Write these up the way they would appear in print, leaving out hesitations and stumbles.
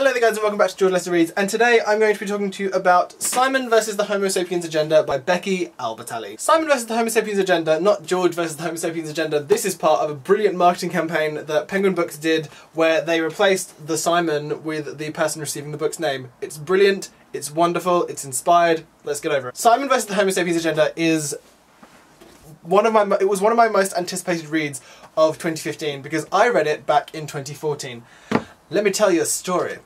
Hello there guys and welcome back to George Lester Reads, and today I'm going to be talking to you about Simon vs. the Homo Sapiens Agenda by Becky Albertalli. Simon vs. the Homo Sapiens Agenda, not George vs. the Homo Sapiens Agenda. This is part of a brilliant marketing campaign that Penguin Books did where they replaced the Simon with the person receiving the book's name. It's brilliant, it's wonderful, it's inspired, let's get over it. Simon vs. the Homo Sapiens Agenda is one of my most anticipated reads of 2015 because I read it back in 2014. Let me tell you a story.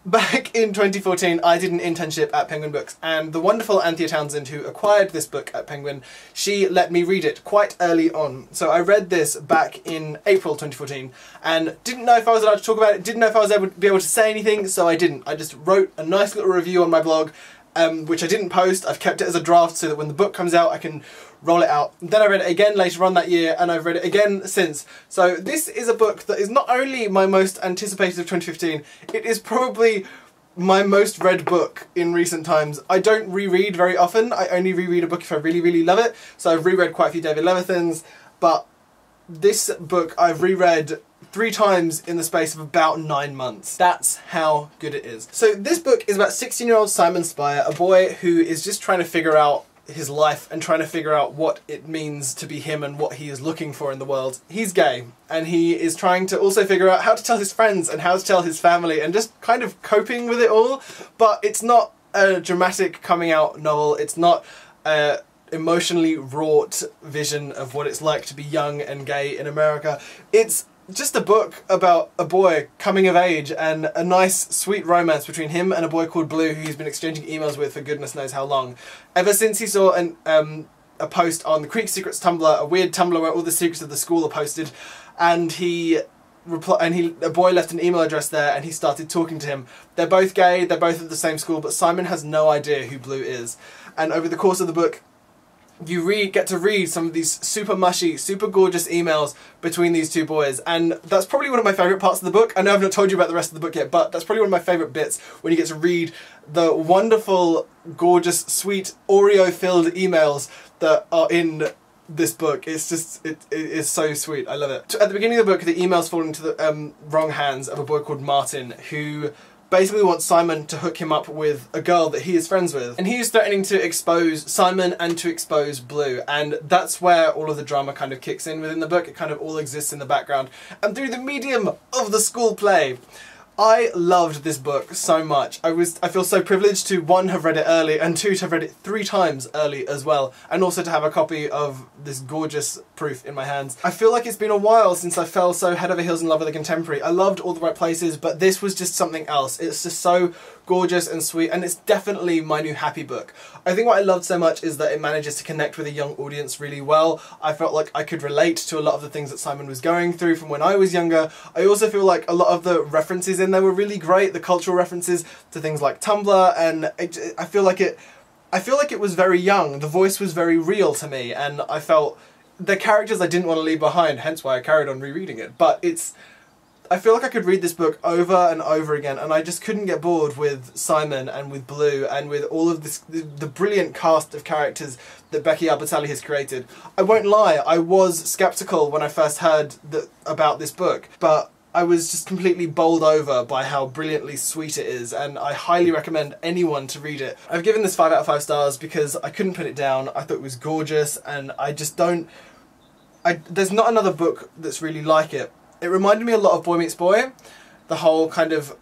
Back in 2014, I did an internship at Penguin Books, and the wonderful Anthea Townsend, who acquired this book at Penguin, she let me read it quite early on. So I read this back in April 2014, and didn't know if I was allowed to talk about it, didn't know if I was able to say anything, so I didn't. I just wrote a nice little review on my blog, which I didn't post. I've kept it as a draft so that when the book comes out I can roll it out. Then I read it again later on that year, and I've read it again since. So this is a book that is not only my most anticipated of 2015, it is probably my most read book in recent times. I don't reread very often, I only reread a book if I really, really love it. So I've reread quite a few David Levithans, but this book I've reread 3 times in the space of about 9 months. That's how good it is. So this book is about 16-year-old Simon Spire, a boy who is just trying to figure out his life and trying to figure out what it means to be him and what he is looking for in the world. He's gay, and he is trying to also figure out how to tell his friends and how to tell his family and just kind of coping with it all. But it's not a dramatic coming out novel, it's not a emotionally wrought vision of what it's like to be young and gay in America. It's just a book about a boy coming of age and a nice, sweet romance between him and a boy called Blue, who he's been exchanging emails with for goodness knows how long. Ever since he saw a post on the Creek Secrets Tumblr, a weird Tumblr where all the secrets of the school are posted, and a boy left an email address there, and he started talking to him. They're both gay, they're both at the same school, but Simon has no idea who Blue is. And over the course of the book, you get to read some of these super mushy, super gorgeous emails between these two boys, and that's probably one of my favourite parts of the book. I know I've not told you about the rest of the book yet, but that's probably one of my favourite bits, when you get to read the wonderful, gorgeous, sweet, Oreo-filled emails that are in this book. It's just, it is so sweet. I love it. At the beginning of the book, the emails fall into the wrong hands of a boy called Martin, who basically wants Simon to hook him up with a girl that he is friends with. And he is threatening to expose Simon and to expose Blue. And that's where all of the drama kind of kicks in within the book. It kind of all exists in the background. And through the medium of the school play, I loved this book so much. I feel so privileged to, 1, have read it early, and 2, to have read it 3 times early as well, and also to have a copy of this gorgeous proof in my hands. I feel like it's been a while since I fell so head over heels in love with a contemporary. I loved All the Right Places, but this was just something else. It's just so gorgeous and sweet, and it's definitely my new happy book. I think what I loved so much is that it manages to connect with a young audience really well. I felt like I could relate to a lot of the things that Simon was going through from when I was younger. I also feel like a lot of the references in there were really great, the cultural references to things like Tumblr, and I feel like it was very young. The voice was very real to me, and I felt the characters I didn't want to leave behind, hence why I carried on rereading it. But I feel like I could read this book over and over again, and I just couldn't get bored with Simon and with Blue and with all of this, the brilliant cast of characters that Becky Albertalli has created. I won't lie, I was sceptical when I first heard about this book, but I was just completely bowled over by how brilliantly sweet it is, and I highly recommend anyone to read it. I've given this 5 out of 5 stars because I couldn't put it down. I thought it was gorgeous, and I just don't... there's not another book that's really like it. It reminded me a lot of Boy Meets Boy, the whole kind of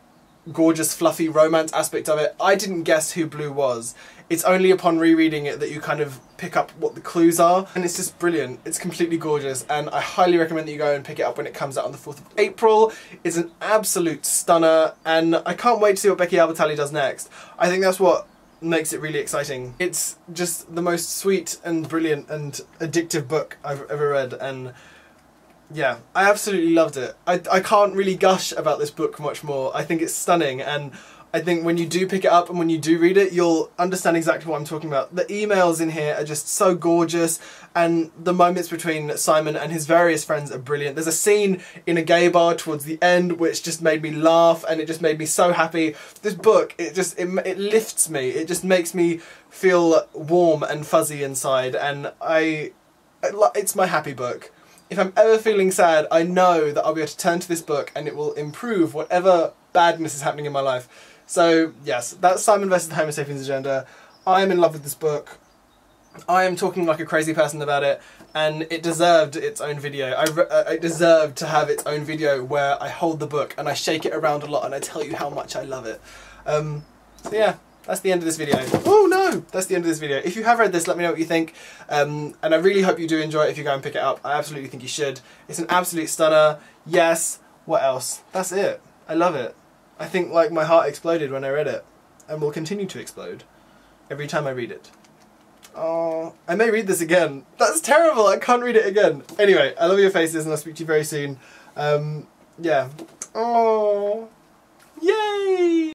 gorgeous, fluffy romance aspect of it. I didn't guess who Blue was. It's only upon rereading it that you kind of pick up what the clues are, and it's just brilliant. It's completely gorgeous, and I highly recommend that you go and pick it up when it comes out on the 4th of April. It's an absolute stunner, and I can't wait to see what Becky Albertalli does next. I think that's what makes it really exciting. It's just the most sweet and brilliant and addictive book I've ever read, and yeah, I absolutely loved it. I can't really gush about this book much more. I think it's stunning, and I think when you do pick it up and when you do read it, you'll understand exactly what I'm talking about. The emails in here are just so gorgeous, and the moments between Simon and his various friends are brilliant. There's a scene in a gay bar towards the end which just made me laugh, and it just made me so happy. This book, it lifts me. It just makes me feel warm and fuzzy inside, and it's my happy book. If I'm ever feeling sad, I know that I'll be able to turn to this book and it will improve whatever badness is happening in my life. So yes, that's Simon versus the Homo Sapiens Agenda. I am in love with this book. I am talking like a crazy person about it, and it deserved its own video. It deserved to have its own video where I hold the book and I shake it around a lot and I tell you how much I love it. So yeah, that's the end of this video. Oh no! That's the end of this video. If you have read this, let me know what you think. And I really hope you do enjoy it if you go and pick it up. I absolutely think you should. It's an absolute stunner. Yes. What else? That's it. I love it. I think like my heart exploded when I read it, and will continue to explode every time I read it. Oh, I may read this again. That's terrible. I can't read it again. Anyway, I love your faces, and I'll speak to you very soon. Yeah. Oh. Yay!